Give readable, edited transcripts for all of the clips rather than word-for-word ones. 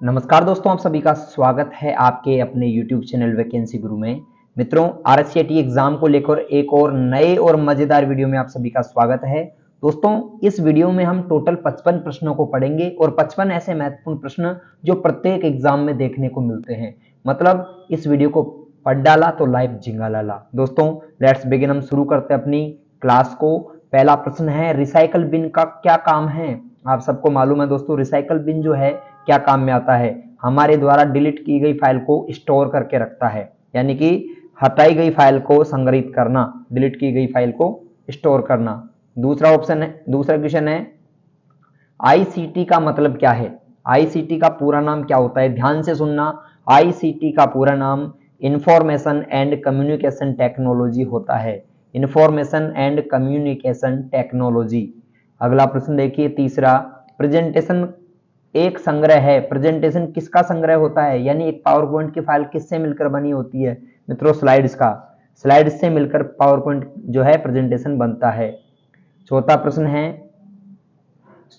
नमस्कार दोस्तों, आप सभी का स्वागत है आपके अपने YouTube चैनल वैकेंसी गुरु में। मित्रों, आरएससीआईटी एग्जाम को लेकर एक और नए और मजेदार वीडियो में आप सभी का स्वागत है। दोस्तों, इस वीडियो में हम टोटल 55 प्रश्नों को पढ़ेंगे और 55 ऐसे महत्वपूर्ण प्रश्न जो प्रत्येक एग्जाम में देखने को मिलते हैं। मतलब इस वीडियो को पढ़ डाला तो लाइफ झिंगा लाला। दोस्तों, लेट्स बिगिन। हम शुरू करते हैं अपनी क्लास को। पहला प्रश्न है, रिसाइकल बिन का क्या काम है? आप सबको मालूम है दोस्तों, रिसाइकल बिन जो है क्या काम में आता है? हमारे द्वारा डिलीट की गई फाइल को स्टोर करके रखता है, यानी कि हटाई गई फाइल को संग्रहित करना, डिलीट की गई फाइल को स्टोर करना। दूसरा क्वेश्चन है, आईसीटी का मतलब क्या है? आईसीटी का पूरा नाम क्या होता है? ध्यान से सुनना, आईसीटी का पूरा नाम इंफॉर्मेशन एंड कम्युनिकेशन टेक्नोलॉजी होता है। Information and communication technology. अगला प्रश्न देखिए, तीसरा, प्रेजेंटेशन एक संग्रह है। प्रेजेंटेशन किसका संग्रह होता है? यानी एक पावर पॉइंट की फाइल किससे मिलकर बनी होती है? मित्रों, स्लाइड्स का। स्लाइड्स से मिलकर पावर पॉइंट जो है प्रेजेंटेशन बनता है। चौथा प्रश्न है,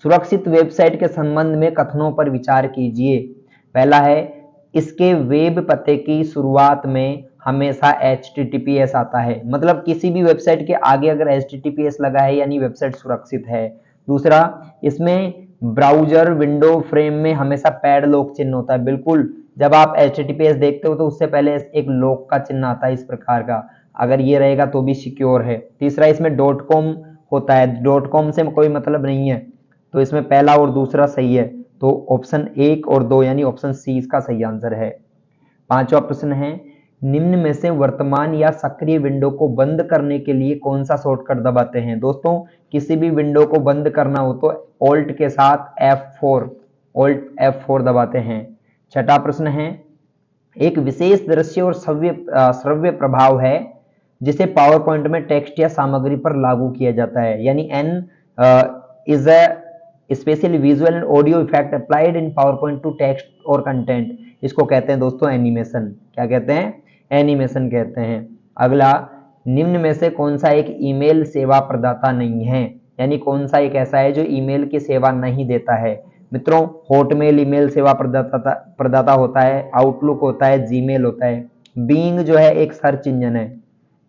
सुरक्षित वेबसाइट के संबंध में कथनों पर विचार कीजिए। पहला है, इसके वेब पते की शुरुआत में हमेशा HTTPS आता है। मतलब किसी भी वेबसाइट के आगे अगर HTTPS लगा है यानी वेबसाइट सुरक्षित है। दूसरा, इसमें ब्राउजर विंडो फ्रेम में हमेशा पैडलॉक चिन्ह होता है। बिल्कुल, जब आप HTTPS देखते हो तो उससे पहले एक लॉक का चिन्ह आता है इस प्रकार का। अगर ये रहेगा तो भी सिक्योर है। तीसरा, इसमें .com होता है। .com से कोई मतलब नहीं है, तो इसमें पहला और दूसरा सही है। तो ऑप्शन 1 और 2 यानी ऑप्शन सी इसका सही आंसर है। पांचवा प्रश्न है, निम्न में से वर्तमान या सक्रिय विंडो को बंद करने के लिए कौन सा शॉर्टकट दबाते हैं? दोस्तों, किसी भी विंडो को बंद करना हो तो ऑल्ट के साथ F4 दबाते हैं। छठा प्रश्न है, एक विशेष दृश्य और श्रव्य प्रभाव है जिसे पावर पॉइंट में टेक्स्ट या सामग्री पर लागू किया जाता है। यानी N is a specially visual and audio effect applied in power point two text और कंटेंट। इसको कहते हैं दोस्तों एनिमेशन। क्या कहते हैं? एनिमेशन कहते हैं। अगला, निम्न में से कौन सा एक ईमेल सेवा प्रदाता नहीं है? यानी कौन सा एक ऐसा है जो ईमेल की सेवा नहीं देता है? मित्रों, हॉटमेल ईमेल सेवा प्रदाता होता है, आउटलुक होता है, जीमेल होता है। बीइंग जो है एक सर्च इंजन है।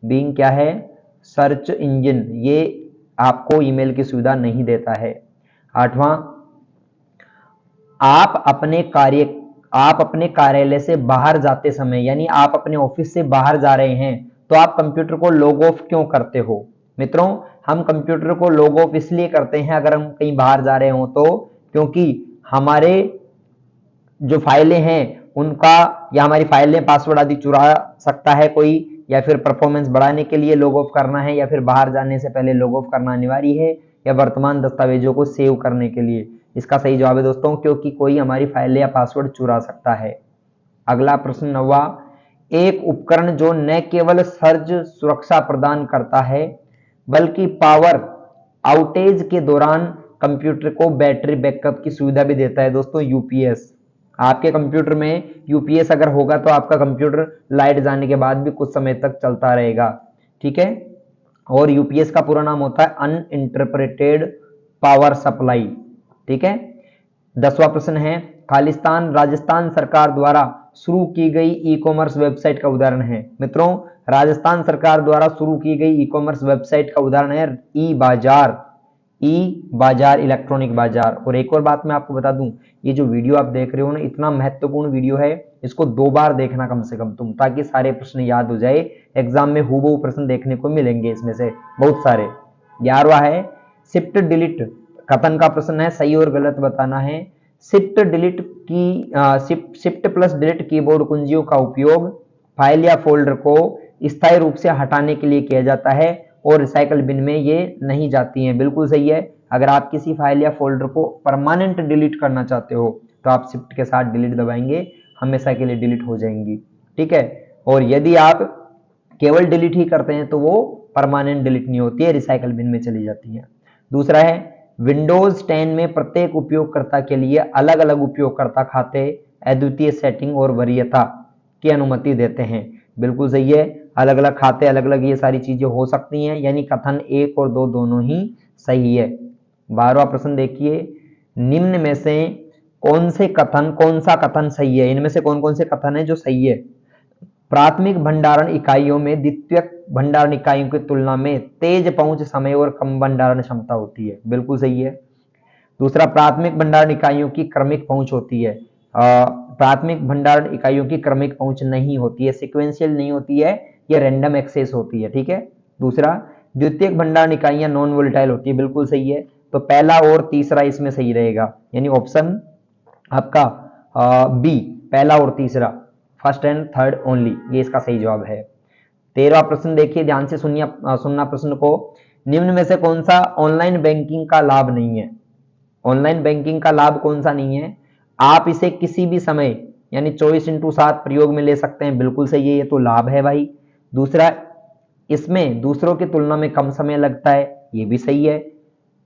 बीइंग क्या है? Search engine. ये आपको ईमेल की सुविधा नहीं देता है। आठवां, आप अपने कार्यालय से बाहर जाते समय, यानी आप अपने ऑफिस से बाहर जा रहे हैं तो आप कंप्यूटर को लॉग ऑफ क्यों करते हो? मित्रों, हम कंप्यूटर को लॉग ऑफ इसलिए करते हैं अगर हम कहीं बाहर जा रहे हो तो, क्योंकि हमारे जो फाइलें हैं उनका या हमारी फाइलें पासवर्ड आदि चुरा सकता है कोई, या फिर परफॉर्मेंस बढ़ाने के लिए लॉग ऑफ करना है, या फिर बाहर जाने से पहले लॉग ऑफ करना अनिवार्य है, या वर्तमान दस्तावेजों को सेव करने के लिए। इसका सही जवाब है दोस्तों, क्योंकि कोई हमारी फाइल या पासवर्ड चुरा सकता है। अगला प्रश्न 9वां, एक उपकरण जो न केवल सर्ज सुरक्षा प्रदान करता है बल्कि पावर आउटेज के दौरान कंप्यूटर को बैटरी बैकअप की सुविधा भी देता है। दोस्तों, यूपीएस। आपके कंप्यूटर में यूपीएस अगर होगा तो आपका कंप्यूटर लाइट जाने के बाद भी कुछ समय तक चलता रहेगा। ठीक है। और यूपीएस का पूरा नाम होता है अनइंटरप्रेटेड पावर सप्लाई। ठीक है। 10वां प्रश्न है, खालिस्तान राजस्थान सरकार द्वारा शुरू की गई ई कॉमर्स वेबसाइट का उदाहरण है। मित्रों, राजस्थान सरकार द्वारा शुरू की गई ई कॉमर्स वेबसाइट का उदाहरण है ई बाजार, इलेक्ट्रॉनिक बाजार। और एक और बात मैं आपको बता दूं, ये जो वीडियो आप देख रहे हो ना, इतना महत्वपूर्ण वीडियो है, इसको 2 बार देखना कम से कम तुम, ताकि सारे प्रश्न याद हो जाए। एग्जाम में हूबहू प्रश्न देखने को मिलेंगे इसमें से बहुत सारे। 11वां है, शिफ्ट डिलीट कथन का प्रश्न है, सही और गलत बताना है। शिफ्ट प्लस डिलीट कीबोर्ड कुंजियों का उपयोग फाइल या फोल्डर को स्थायी रूप से हटाने के लिए किया जाता है और रिसाइकल बिन में ये नहीं जाती हैं। बिल्कुल सही है। अगर आप किसी फाइल या फोल्डर को परमानेंट डिलीट करना चाहते हो तो आप शिफ्ट के साथ डिलीट दबाएंगे, हमेशा के लिए डिलीट हो जाएंगी। ठीक है। और यदि आप केवल डिलीट ही करते हैं तो वो परमानेंट डिलीट नहीं होती है, रिसाइकल बिन में चली जाती है। दूसरा है, विंडोज 10 में प्रत्येक उपयोगकर्ता के लिए अलग अलग उपयोगकर्ता खाते अद्वितीय सेटिंग और वरीयता की अनुमति देते हैं। बिल्कुल सही है। अलग अलग खाते, अलग अलग ये सारी चीजें हो सकती हैं, यानी कथन 1 और 2 दोनों ही सही है। 12वां प्रश्न देखिए, निम्न में से कौन सा कथन सही है, इनमें से कौन कौन से कथन है जो सही है। प्राथमिक भंडारण इकाइयों में द्वितीयक भंडारण इकाइयों की तुलना में तेज पहुंच समय और कम भंडारण क्षमता होती है, बिल्कुल सही है। दूसरा, प्राथमिक भंडारण इकाइयों की क्रमिक पहुंच होती है। प्राथमिक भंडारण इकाइयों की क्रमिक पहुंच नहीं होती है, सिक्वेंशियल नहीं होती है, यह रैंडम एक्सेस होती है, ठीक है। दूसरा, द्वितीयक भंडारण इकाइयां नॉन वोलेटाइल होती है, बिल्कुल सही है। तो पहला और तीसरा इसमें सही रहेगा, यानी ऑप्शन आपका बी, पहला और तीसरा, फर्स्ट एंड थर्ड ओनली, ये इसका सही जवाब है। 13वां प्रश्न देखिए, ध्यान से सुनना प्रश्न को। निम्न में से कौन सा ऑनलाइन बैंकिंग का लाभ नहीं है। ऑनलाइन बैंकिंग का लाभ कौन सा नहीं है। आप इसे किसी भी समय यानी 24/7 प्रयोग में ले सकते हैं, बिल्कुल सही है, ये तो लाभ है भाई। दूसरा, इसमें दूसरों की तुलना में कम समय लगता है, ये भी सही है।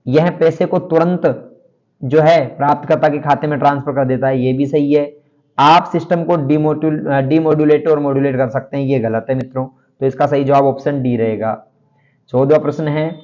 यह पैसे को तुरंत जो है प्राप्तकर्ता के खाते में ट्रांसफर कर देता है, ये भी सही है। आप सिस्टम को डिमोड्यूलेट और मॉड्यूलेट कर सकते हैं, ये गलत है मित्रों। तो इसका सही जवाब ऑप्शन डी रहेगा। 14वां प्रश्न है,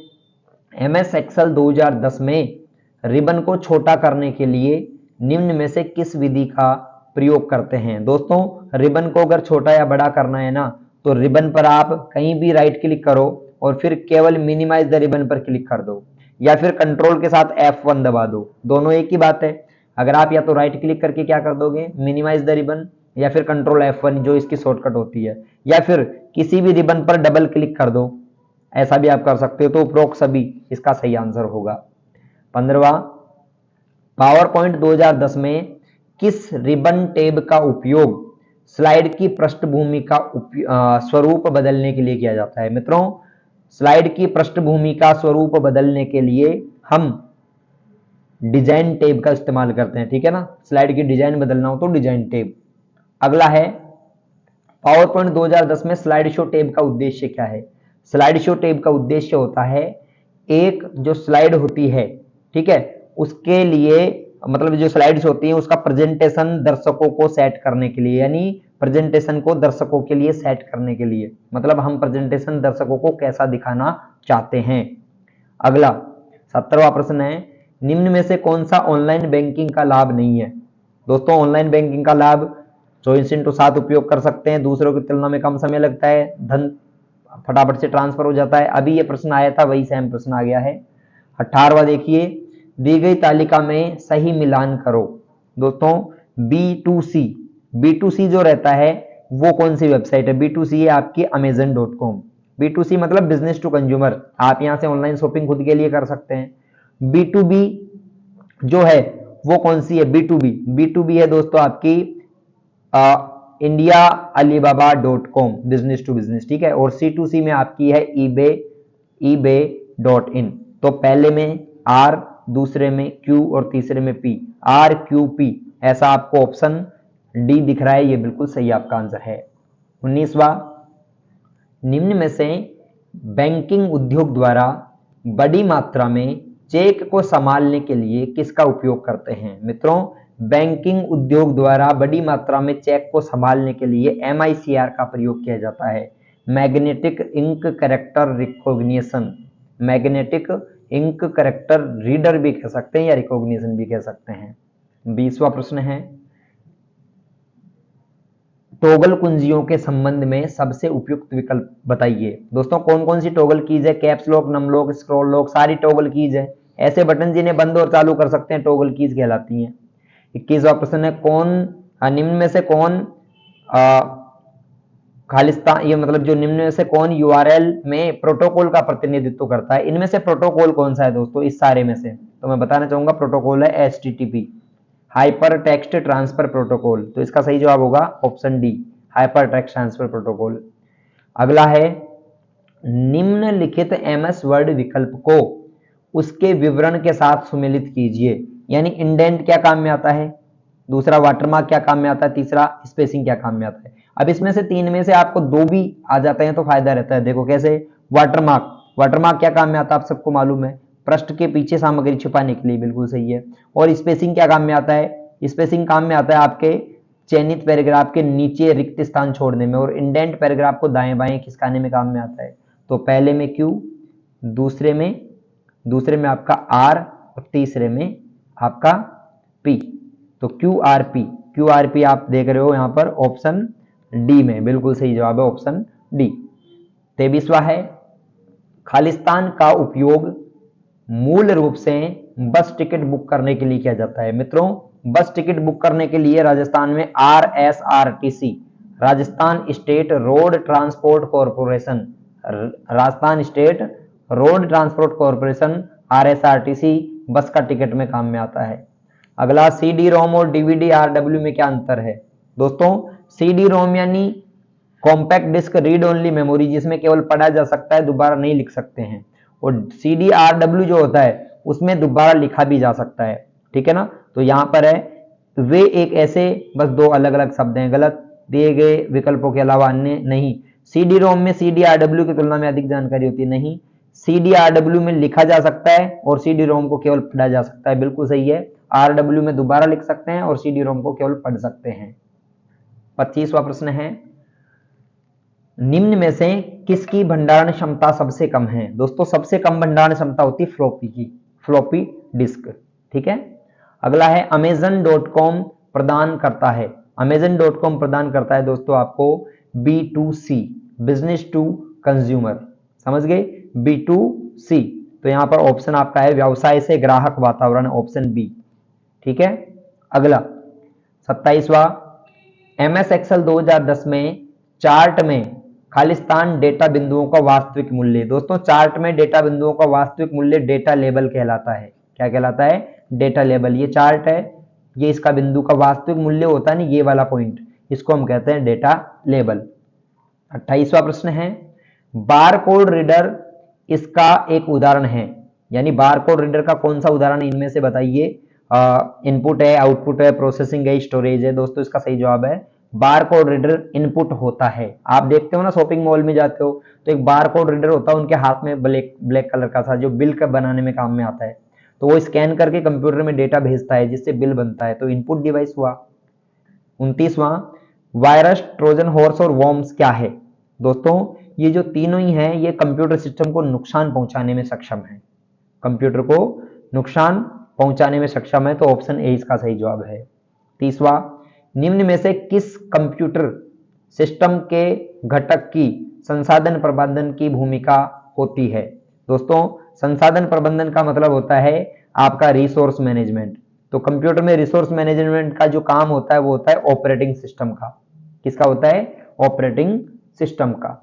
MS एक्सेल 2010 में रिबन को छोटा करने के लिए निम्न में से किस विधि का प्रयोग करते हैं। दोस्तों, रिबन को अगर छोटा या बड़ा करना है ना, तो रिबन पर आप कहीं भी राइट क्लिक करो और फिर केवल मिनिमाइज द रिबन पर क्लिक कर दो, या फिर कंट्रोल के साथ F1 दबा दो, दोनों एक ही बात है। अगर आप या तो राइट क्लिक करके क्या कर दोगे, मिनिमाइज द रिबन, या फिर कंट्रोल F1 जो इसकी शॉर्टकट होती है, या फिर किसी भी रिबन पर डबल क्लिक कर दो, ऐसा भी आप कर सकते हो। तो उपरोक्त सभी इसका सही आंसर होगा। 15वां, पावर पॉइंट 2010 में किस रिबन टैब का उपयोग स्लाइड की पृष्ठभूमि का स्वरूप बदलने के लिए किया जाता है। मित्रों, स्लाइड की पृष्ठभूमि का स्वरूप बदलने के लिए हम डिजाइन टैब का इस्तेमाल करते हैं, ठीक है ना। स्लाइड की डिजाइन बदलना हो तो डिजाइन टैब। अगला है, पावर पॉइंट 2010 में स्लाइड शो टैब का उद्देश्य क्या है। स्लाइड शो टैब का उद्देश्य होता है, एक जो स्लाइड होती है, ठीक है, उसके लिए मतलब जो स्लाइड्स होती हैं उसका प्रेजेंटेशन दर्शकों को सेट करने के लिए, यानी प्रेजेंटेशन को दर्शकों के लिए सेट करने के लिए, मतलब हम प्रेजेंटेशन दर्शकों को कैसा दिखाना चाहते हैं। अगला 17वां प्रश्न है, निम्न में से कौन सा ऑनलाइन बैंकिंग का लाभ नहीं है। दोस्तों, ऑनलाइन बैंकिंग का लाभ 24/7 उपयोग कर सकते हैं, दूसरों की तुलना में कम समय लगता है, धन फटाफट से ट्रांसफर हो जाता है। अभी ये प्रश्न आया था, वही सेम प्रश्न आ गया है। 18वां देखिए, दी गई तालिका में सही मिलान करो। दोस्तों, B2C जो रहता है वो कौन सी वेबसाइट है। B2C है आपकी Amazon.com। B2C मतलब बिजनेस टू कंज्यूमर, आप यहां से ऑनलाइन शॉपिंग खुद के लिए कर सकते हैं। B2B जो है वो कौन सी है, B2B है दोस्तों आपकी indiaAlibaba.com, बिजनेस टू बिजनेस, ठीक है। और C2C में आपकी है eBay.in। तो पहले में R, दूसरे में Q और तीसरे में P, RQP, ऐसा आपको ऑप्शन डी दिख रहा है, ये बिल्कुल सही आपका आंसर है। 19वां, निम्न में से बैंकिंग उद्योग द्वारा बड़ी मात्रा में चेक को संभालने के लिए किसका उपयोग करते हैं। मित्रों, बैंकिंग उद्योग द्वारा बड़ी मात्रा में चेक को संभालने के लिए MICR का प्रयोग किया जाता है, magnetic ink character recognition. Magnetic ink character reader भी कह सकते हैं या रिकॉग्निशन भी कह सकते हैं। 20वां प्रश्न है, टॉगल कुंजियों के संबंध में सबसे उपयुक्त विकल्प बताइए। दोस्तों, कौन कौन सी टॉगल कीज है, caps lock, num lock, scroll lock, सारी टॉगल कीज है। ऐसे बटन जिन्हें बंद और चालू कर सकते हैं टॉगल कीज कहलाती हैं। 21वां प्रश्न है, निम्न में से कौन खालिस्तान, ये मतलब जो निम्न में से कौन URL में प्रोटोकॉल का प्रतिनिधित्व करता है। इनमें से प्रोटोकॉल कौन सा है दोस्तों, इस सारे में से तो मैं बताना चाहूंगा प्रोटोकॉल है HTTP, hyper text transfer protocol. तो इसका सही जवाब होगा option D, hyper text transfer protocol. अगला है, निम्नलिखित MS वर्ड विकल्प को उसके विवरण के साथ सुमेलित कीजिए। यानी इंडेंट क्या काम में आता है, दूसरा वाटरमार्क क्या काम में आता है, तीसरा स्पेसिंग क्या काम में आता है। अब इसमें से तीन में से आपको दो भी आ जाते हैं तो फायदा रहता है। देखो कैसे, वाटरमार्क क्या काम में आता है, आप सबको मालूम है, पृष्ठ के पीछे सामग्री छुपाने के लिए, बिल्कुल सही है। और स्पेसिंग क्या काम में आता है, स्पेसिंग काम में आता है आपके चयनित पैराग्राफ के नीचे रिक्त स्थान छोड़ने में, और इंडेंट पैराग्राफ को दाएं बाएं खिसकाने में काम में आता है। तो पहले में Q, दूसरे में आपका R और तीसरे में आपका P। तो क्यूआरपी आप देख रहे हो यहां पर ऑप्शन डी में, बिल्कुल सही जवाब है ऑप्शन डी। 23वां है, खालिस्तान का उपयोग मूल रूप से बस टिकट बुक करने के लिए किया जाता है। मित्रों, बस टिकट बुक करने के लिए राजस्थान में RSRTC, Rajasthan state road transport corporation, Rajasthan state road transport corporation RSRTC बस का टिकट में काम में आता है। अगला, CD रोम और DVD RW में क्या अंतर है? दोस्तों, CD रोम यानी compact disc read only memory, जिसमें केवल पढ़ा जा सकता है, दोबारा नहीं लिख सकते हैं, और CD RW जो होता है उसमें दोबारा लिखा भी जा सकता है। ठीक है ना, तो यहां पर है वे एक ऐसे, बस दो अलग अलग शब्द हैं, गलत, दिए गए विकल्पों के अलावा अन्य नहीं। CD रोम में CD RW की तुलना में अधिक जानकारी होती है, नहीं। CD RW में लिखा जा सकता है और CD रोम को केवल पढ़ा जा सकता है, बिल्कुल सही है। RW में दोबारा लिख सकते हैं और CD रोम को केवल पढ़ सकते हैं। 25वां प्रश्न है, निम्न में से किसकी भंडारण क्षमता सबसे कम है? दोस्तों, सबसे कम भंडारण क्षमता होती है फ्लॉपी की, फ्लॉपी डिस्क। ठीक है। अगला है, Amazon.com प्रदान करता है, Amazon.com प्रदान करता है दोस्तों आपको B2C, बिजनेस टू कंज्यूमर, समझ गए, B2C। तो यहां पर ऑप्शन आपका है व्यवसाय से ग्राहक वातावरण, ऑप्शन बी। ठीक है। अगला 27वां, MS एक्सेल 2010 में चार्ट में खालिस्तान डेटा बिंदुओं का वास्तविक मूल्य। दोस्तों, चार्ट में डेटा बिंदुओं का वास्तविक मूल्य डेटा लेबल कहलाता है। क्या कहलाता है? Data label. ये चार्ट है, ये इसका बिंदु का वास्तविक मूल्य होता है ना, ये वाला पॉइंट, इसको हम कहते हैं डेटा लेबल। 28वां प्रश्न है, बारकोड रीडर इसका एक उदाहरण है, यानी बारकोड रीडर का कौन सा उदाहरण इनमें से बताइए? इनपुट है, आउटपुट है, प्रोसेसिंग है, स्टोरेज है। दोस्तों, इसका सही जवाब है बारकोड रीडर इनपुट होता है। आप देखते हो ना, शॉपिंग मॉल में जाते हो तो एक बारकोड रीडर होता है उनके हाथ में, ब्लैक कलर का सा, जो बिल का बनाने में काम में आता है, तो वो स्कैन करके कंप्यूटर में डेटा भेजता है जिससे बिल बनता है, तो इनपुट डिवाइस हुआ। 29वां, वायरस, ट्रोजन हॉर्स और वॉर्म्स क्या है? दोस्तों, ये जो तीनों ही हैं, ये कंप्यूटर सिस्टम को नुकसान पहुंचाने में सक्षम है, कंप्यूटर को नुकसान पहुंचाने में सक्षम है, तो ऑप्शन ए इसका सही जवाब है। 30वां, निम्न में से किस कंप्यूटर सिस्टम के घटक की संसाधन प्रबंधन की भूमिका होती है? दोस्तों, संसाधन प्रबंधन का मतलब होता है आपका रिसोर्स मैनेजमेंट। तो कंप्यूटर में रिसोर्स मैनेजमेंट का जो काम होता है वो होता है ऑपरेटिंग सिस्टम का। किसका होता है? ऑपरेटिंग सिस्टम का।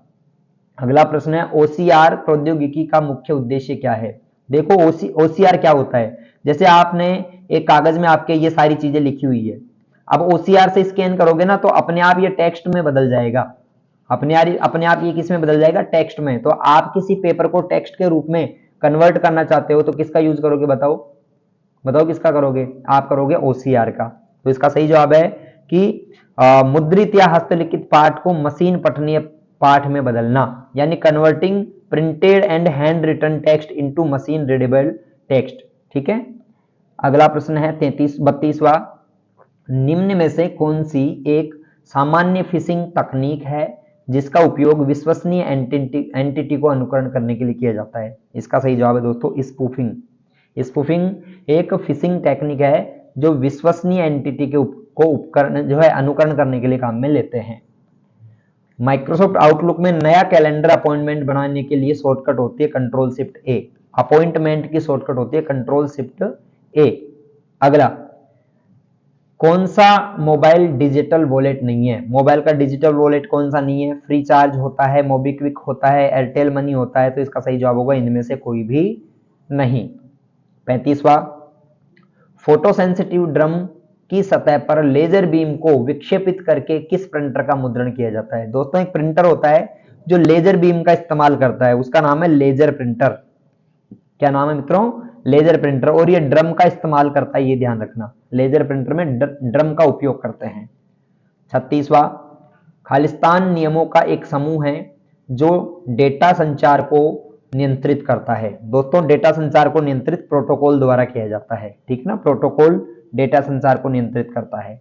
अगला प्रश्न है, OCR प्रौद्योगिकी का मुख्य उद्देश्य क्या है? देखो, OCR क्या होता है? जैसे आपने एक कागज में आपके ये सारी चीजें लिखी हुई है, अब OCR से स्कैन करोगे ना तो अपने आप ये टेक्स्ट में बदल जाएगा, अपने आप ये किस में बदल जाएगा? टेक्स्ट में। तो आप किसी पेपर को टेक्स्ट के रूप में कन्वर्ट करना चाहते हो तो किसका यूज करोगे? बताओ बताओ, किसका करोगे? आप करोगे OCR का। तो इसका सही जवाब है कि मुद्रित या हस्तलिखित पाठ को मशीन पठनीय पाठ में बदलना, यानी converting printed and handwritten text into machine readable text. ठीक है। अगला प्रश्न है 32वां, निम्न में से कौन सी एक सामान्य फिशिंग तकनीक है जिसका उपयोग विश्वसनीय एंटिटी को अनुकरण करने के लिए किया जाता है? इसका सही जवाब है दोस्तों स्पूफिंग। स्पूफिंग एक फिशिंग टेक्निक है जो विश्वसनीय एंटिटी को उपकरण जो है अनुकरण करने के लिए काम में लेते हैं। माइक्रोसॉफ्ट आउटलुक में नया कैलेंडर अपॉइंटमेंट बनाने के लिए शॉर्टकट होती है कंट्रोल शिफ्ट ए। अपॉइंटमेंट की शॉर्टकट होती है कंट्रोल शिफ्ट ए। अगला, कौन सा मोबाइल डिजिटल वॉलेट नहीं है? मोबाइल का डिजिटल वॉलेट कौन सा नहीं है? फ्री चार्ज होता है, मोबीक्विक होता है, एयरटेल मनी होता है, तो इसका सही जवाब होगा इनमें से कोई भी नहीं। 35वां, फोटो सेंसिटिव ड्रम की सतह पर लेजर बीम को विक्षेपित करके किस प्रिंटर का मुद्रण किया जाता है? दोस्तों, एक प्रिंटर होता है जो लेजर बीम का इस्तेमाल करता है, उसका नाम है लेजर प्रिंटर। क्या नाम है मित्रों? Laser printer. और ये ड्रम का इस्तेमाल करता है, ये ध्यान रखना, लेजर प्रिंटर में ड्रम का उपयोग करते हैं। 36वां, खालिस्तान नियमों का एक समूह है जो डेटा संचार को नियंत्रित करता है। दोस्तों, डेटा संचार को नियंत्रित प्रोटोकॉल द्वारा किया जाता है। ठीक ना, प्रोटोकॉल डेटा संचार को नियंत्रित करता है।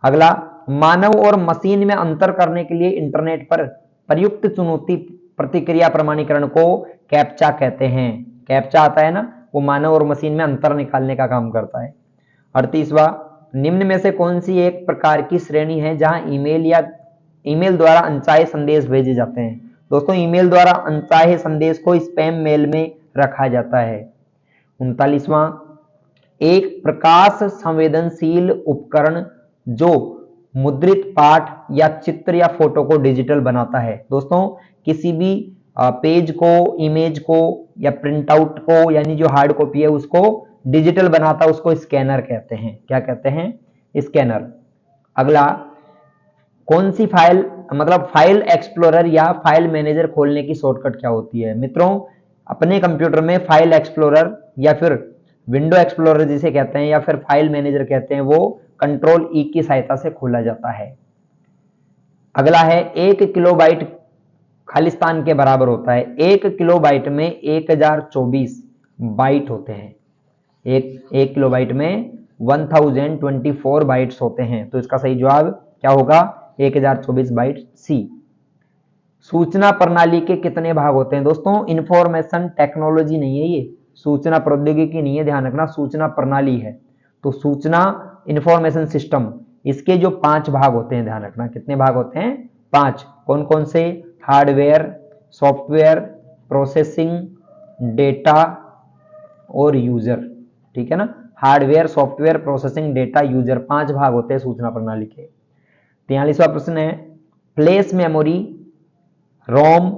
अगला, मानव और मशीन में अंतर करने के लिए इंटरनेट पर प्रयुक्त चुनौती प्रतिक्रिया प्रमाणीकरण को कैप्चा कहते हैं। कैप्चा आता है ना, वो मानव और मशीन में अंतर निकालने का काम करता है। 38वां, निम्न में से कौन सी एक प्रकार की श्रेणी है जहां ईमेल या ईमेल द्वारा अनचाहे संदेश भेजे जाते हैं? दोस्तों, ईमेल द्वारा अनचाहे संदेश को स्पैम मेल में रखा जाता है। 39वां, एक प्रकाश संवेदनशील उपकरण जो मुद्रित पाठ या चित्र या फोटो को डिजिटल बनाता है। दोस्तों, किसी भी पेज को, इमेज को या प्रिंट आउट को, यानी जो हार्ड कॉपी है उसको डिजिटल बनाता है, उसको स्कैनर कहते हैं। क्या कहते हैं? स्कैनर। अगला, कौन सी फाइल, मतलब फाइल एक्सप्लोरर या फाइल मैनेजर खोलने की शॉर्टकट क्या होती है? मित्रों, अपने कंप्यूटर में फाइल एक्सप्लोरर या फिर विंडो एक्सप्लोरर जिसे कहते हैं या फिर फाइल मैनेजर कहते हैं, वो कंट्रोल ई की सहायता से खोला जाता है। अगला है, 1 किलोबाइट खालिस्तान के बराबर होता है। 1 किलोबाइट में 1024 बाइट होते हैं। एक किलोबाइट में 1024 बाइट्स होते हैं। तो इसका सही जवाब क्या होगा? 1024 बाइट, सी। सूचना प्रणाली के कितने भाग होते हैं? दोस्तों, इंफॉर्मेशन टेक्नोलॉजी नहीं है ये, सूचना प्रौद्योगिकी नहीं है, ध्यान रखना, सूचना प्रणाली है। तो सूचना इंफॉर्मेशन सिस्टम, इसके जो 5 भाग होते हैं, ध्यान रखना, कितने भाग होते हैं? 5। कौन कौन से? हार्डवेयर, सॉफ्टवेयर, प्रोसेसिंग, डेटा और यूजर। ठीक है ना? Hardware, software, processing, data, user, 5 भाग होते हैं सूचना प्रणाली के। 43वां प्रश्न है, फ्लैश मेमोरी, रोम,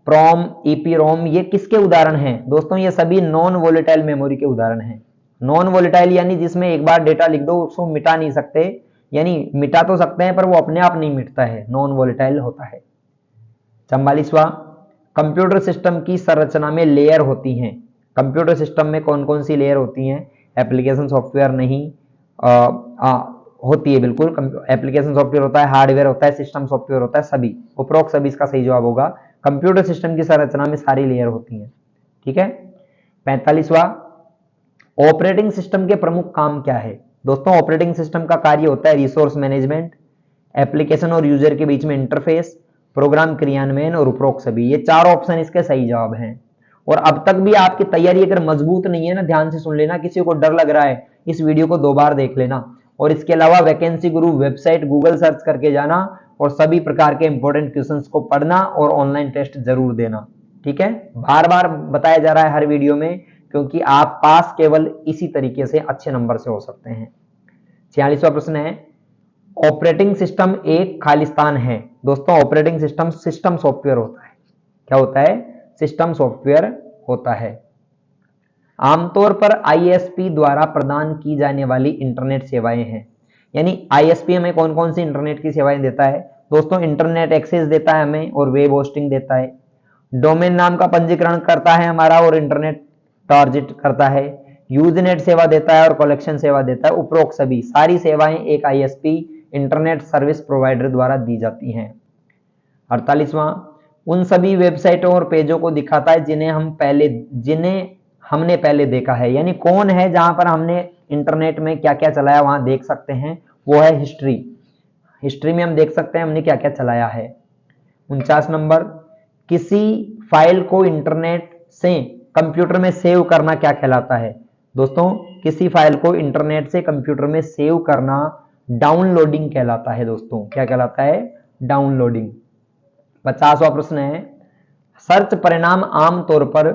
प्रोम, ईपी रोम, ये किसके उदाहरण हैं? दोस्तों, ये सभी नॉन वोलेटाइल मेमोरी के उदाहरण हैं। नॉन वोलेटाइल यानी जिसमें एक बार डेटा लिख दो उसको मिटा नहीं सकते, यानी मिटा तो सकते हैं पर वो अपने आप नहीं मिटता है, नॉन वोलेटाइल होता है। 44वां, कंप्यूटर सिस्टम की संरचना में लेयर होती हैं। कंप्यूटर सिस्टम में कौन कौन सी लेयर होती हैं? एप्लीकेशन सॉफ्टवेयर नहीं, होती है बिल्कुल। एप्लीकेशन सॉफ्टवेयर होता है, हार्डवेयर होता है, सिस्टम सॉफ्टवेयर होता है, सभी, उपरोक्त सभी इसका सही जवाब होगा। कंप्यूटर सिस्टम की संरचना में सारी लेयर होती हैं। ठीक है। 45वां, ऑपरेटिंग सिस्टम के प्रमुख काम क्या है? दोस्तों, ऑपरेटिंग सिस्टम का कार्य होता है रिसोर्स मैनेजमेंट, एप्लीकेशन और यूजर के बीच में इंटरफेस, प्रोग्राम क्रियान्वयन और उपरोक्त सभी। ये 4 ऑप्शन इसके सही जवाब हैं। और अब तक भी आपकी तैयारी अगर मजबूत नहीं है ना, ध्यान से सुन लेना, किसी को डर लग रहा है, इस वीडियो को 2 बार देख लेना। और इसके अलावा वैकेंसी गुरु वेबसाइट गूगल सर्च करके जाना और सभी प्रकार के इंपॉर्टेंट क्वेश्चंस को पढ़ना और ऑनलाइन टेस्ट जरूर देना। ठीक है, बार बार बताया जा रहा है हर वीडियो में, क्योंकि आप पास केवल इसी तरीके से अच्छे नंबर से हो सकते हैं। 46वां प्रश्न है, ऑपरेटिंग सिस्टम एक खालिस्तान है। दोस्तों, ऑपरेटिंग सिस्टम सिस्टम सॉफ्टवेयर होता है। क्या होता है? सिस्टम सॉफ्टवेयर होता है। आमतौर पर आईएसपी द्वारा प्रदान की जाने वाली इंटरनेट सेवाएं हैं। यानी आईएसपी हमें कौन कौन सी इंटरनेट की सेवाएं देता है? दोस्तों, इंटरनेट एक्सेस देता है हमें और वेब होस्टिंग देता है, डोमेन नाम का पंजीकरण करता है हमारा और इंटरनेट टारगेट करता है, यूजनेट सेवा देता है और कलेक्शन सेवा देता है। उपरोक्त सभी सारी सेवाएं एक आईएसपी इंटरनेट सर्विस प्रोवाइडर द्वारा दी जाती हैं। 48वां, उन सभी वेबसाइटों और पेजों को दिखाता है जिन्हें हमने पहले देखा है। यानी कौन है जहां पर हमने इंटरनेट में क्या क्या चलाया वहां देख सकते हैं, वो है हिस्ट्री। हिस्ट्री में हम देख सकते हैं हमने क्या क्या चलाया है। 49 नंबर, किसी फाइल को इंटरनेट से कंप्यूटर में सेव करना क्या कहलाता है? दोस्तों, किसी फाइल को इंटरनेट से कंप्यूटर में सेव करना डाउनलोडिंग कहलाता है। दोस्तों, क्या कहलाता है? डाउनलोडिंग। 50वां प्रश्न है, सर्च परिणाम आमतौर पर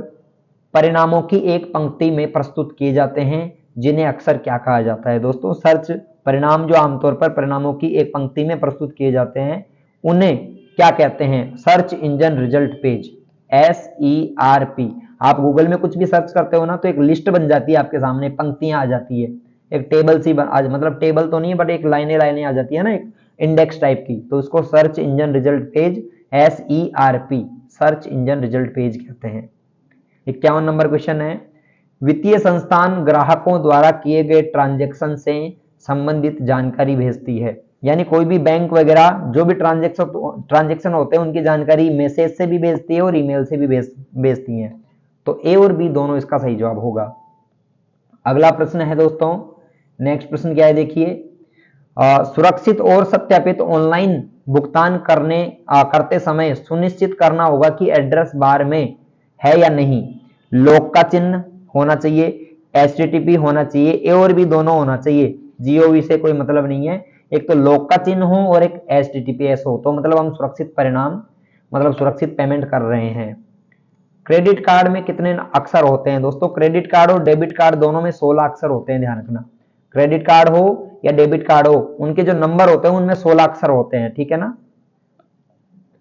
परिणामों की एक पंक्ति में प्रस्तुत किए जाते हैं, जिन्हें अक्सर क्या कहा जाता है? दोस्तों, सर्च परिणाम जो आमतौर पर परिणामों की एक पंक्ति में प्रस्तुत किए जाते हैं, उन्हें क्या कहते हैं? Search engine result page, SERP। आप गूगल में कुछ भी सर्च करते हो ना, तो एक लिस्ट बन जाती है आपके सामने, पंक्तियां आ जाती है, एक टेबल सी मतलब टेबल तो नहीं है बट एक लाइनें लाइनें आ जाती है ना, एक इंडेक्स टाइप की, तो उसको search engine result page, SERP, search engine result page कहते हैं। 51 नंबर क्वेश्चन है, वित्तीय संस्थान ग्राहकों द्वारा किए गए ट्रांजैक्शन से संबंधित जानकारी भेजती है। यानी कोई भी बैंक वगैरह जो भी ट्रांजैक्शन होते हैं उनकी जानकारी मैसेज से भी भेजती है और ईमेल से भी भेजती है। तो ए और बी दोनों इसका सही जवाब होगा। अगला प्रश्न है दोस्तों, नेक्स्ट प्रश्न क्या है देखिए, सुरक्षित और सत्यापित ऑनलाइन भुगतान करते समय सुनिश्चित करना होगा कि एड्रेस बार में है या नहीं लॉक का चिन्ह होना चाहिए, HTTP होना चाहिए, ए और बी दोनों होना चाहिए, GOV से कोई मतलब नहीं है। एक तो लॉक का चिन्ह हो और एक HTTPS हो, तो मतलब हम सुरक्षित परिणाम मतलब सुरक्षित पेमेंट कर रहे हैं। क्रेडिट कार्ड में कितने अक्षर होते हैं दोस्तों? क्रेडिट कार्ड और डेबिट कार्ड दोनों में 16 अक्षर होते हैं, ध्यान रखना। क्रेडिट कार्ड हो या डेबिट कार्ड हो, उनके जो नंबर होते हैं उनमें 16 अक्षर होते हैं, ठीक है ना।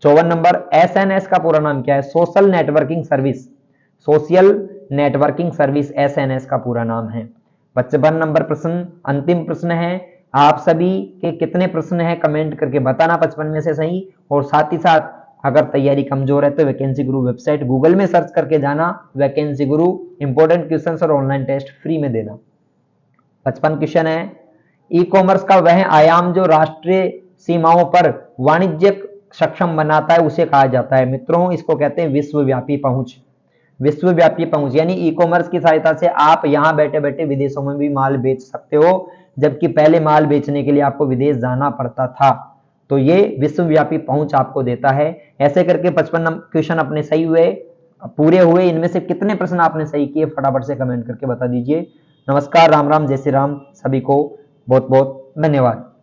54 नंबर, SNS का पूरा नाम क्या है? Social networking service. Social networking service SNS का पूरा नाम है। 55 नंबर प्रश्न, अंतिम प्रश्न है। आप सभी के कितने प्रश्न हैं कमेंट करके बताना 55 में से सही। और साथ ही साथ अगर तैयारी कमजोर है तो वैकेंसी गुरु वेबसाइट गूगल में सर्च करके जाना, वैकेंसी गुरु इंपॉर्टेंट क्वेश्चंस और ऑनलाइन टेस्ट फ्री में देना। 55 क्वेश्चन है, ई कॉमर्स का वह आयाम जो राष्ट्रीय सीमाओं पर वाणिज्यिक सक्षम बनाता है उसे कहा जाता है। मित्रों, इसको कहते हैं विश्वव्यापी पहुंच। विश्वव्यापी पहुंच यानी ई कॉमर्स की सहायता से आप यहां बैठे बैठे विदेशों में भी माल बेच सकते हो, जबकि पहले माल बेचने के लिए आपको विदेश जाना पड़ता था। तो ये विश्वव्यापी पहुंच आपको देता है। ऐसे करके 55 क्वेश्चन अपने सही हुए, पूरे हुए। इनमें से कितने प्रश्न आपने सही किए फटाफट से कमेंट करके बता दीजिए। नमस्कार, राम राम, जय श्री राम, सभी को बहुत बहुत धन्यवाद।